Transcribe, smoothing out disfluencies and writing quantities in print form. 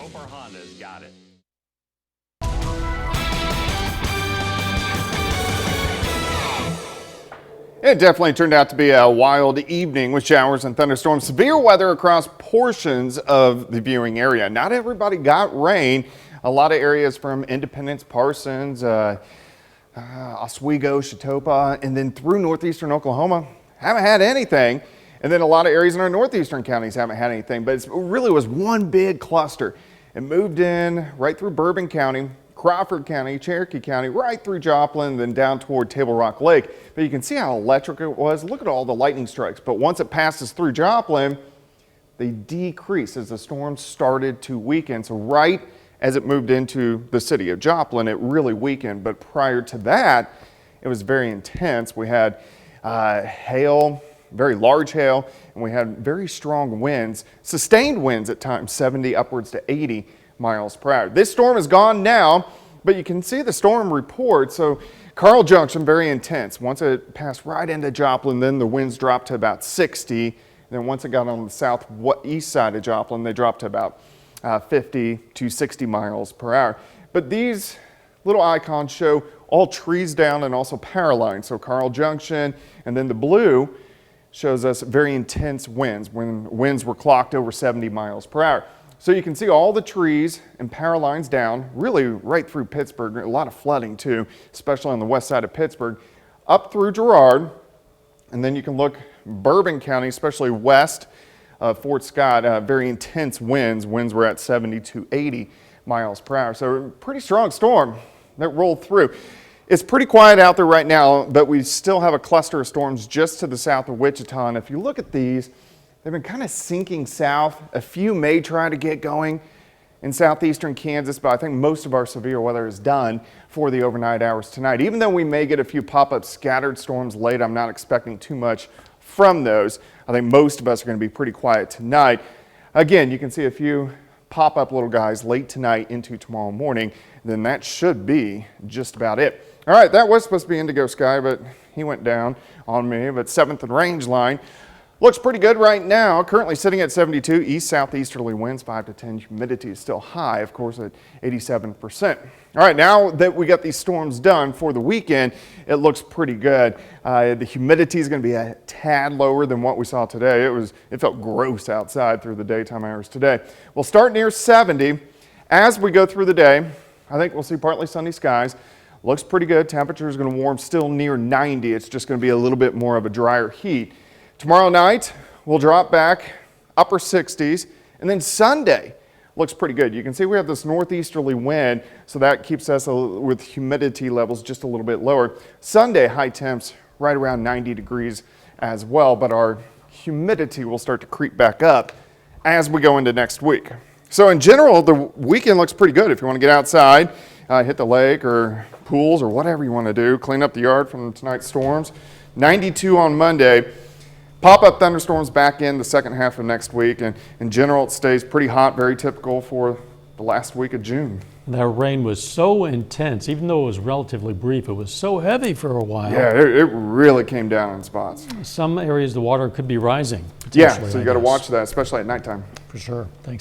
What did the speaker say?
hope our Honda's got it. It definitely turned out to be a wild evening with showers and thunderstorms. Severe weather across portions of the viewing area. Not everybody got rain. A lot of areas from Independence, Parsons, Oswego, Chautauqua, and then through northeastern Oklahoma haven't had anything. And then a lot of areas in our northeastern counties haven't had anything. But it really was one big cluster. It moved in right through Bourbon County, Crawford County, Cherokee County, right through Joplin, then down toward Table Rock Lake. But you can see how electric it was. Look at all the lightning strikes. But once it passes through Joplin, they decrease as the storm started to weaken. So right as it moved into the city of Joplin, it really weakened. But prior to that, it was very intense. We had hail, very large hail, and we had very strong winds, sustained winds at times, 70 upwards to 80 miles per hour. This storm is gone now, but you can see the storm report. So Carl Junction, very intense. Once it passed right into Joplin, then the winds dropped to about 60. And then once it got on the southeast side of Joplin, they dropped to about 50 to 60 miles per hour. But these little icons show all trees down and also power lines. So Carl Junction, and then the blue shows us very intense winds when winds were clocked over 70 miles per hour. So you can see all the trees and power lines down, really right through Pittsburgh. A lot of flooding too, especially on the west side of Pittsburgh, up through Girard. And then you can look Bourbon County, especially west of Fort Scott, very intense winds. Winds were at 70 to 80 miles per hour. So pretty strong storm that rolled through. It's pretty quiet out there right now, but we still have a cluster of storms just to the south of Wichita. And if you look at these, they've been kind of sinking south. A few may try to get going in southeastern Kansas, but I think most of our severe weather is done for the overnight hours tonight. Even though we may get a few pop-up scattered storms late, I'm not expecting too much from those. I think most of us are going to be pretty quiet tonight. Again, you can see a few pop-up little guys late tonight into tomorrow morning. Then that should be just about it. All right, that was supposed to be Indigo Sky, but he went down on me. But 7th and Range line looks pretty good right now. Currently sitting at 72, east-southeasterly winds 5 to 10. Humidity is still high, of course, at 87%. All right, now that we got these storms done for the weekend, it looks pretty good. The humidity is going to be a tad lower than what we saw today. It felt gross outside through the daytime hours today. We'll start near 70. As we go through the day, I think we'll see partly sunny skies. Looks pretty good. Temperature is going to warm still near 90. It's just going to be a little bit more of a drier heat. Tomorrow night, we'll drop back upper 60s, and then Sunday looks pretty good. You can see we have this northeasterly wind, so that keeps us with humidity levels just a little bit lower. Sunday, high temps right around 90 degrees as well, but our humidity will start to creep back up as we go into next week. So in general, the weekend looks pretty good if you want to get outside, hit the lake or pools or whatever you want to do, clean up the yard from tonight's storms. 92 on Monday. Pop-up thunderstorms back in the second half of next week, and in general it stays pretty hot, very typical for the last week of June. That rain was so intense, even though it was relatively brief, it was so heavy for a while. Yeah, it really came down in spots. Some areas the water could be rising. Yeah, so you got to watch that, especially at nighttime. For sure. Thanks.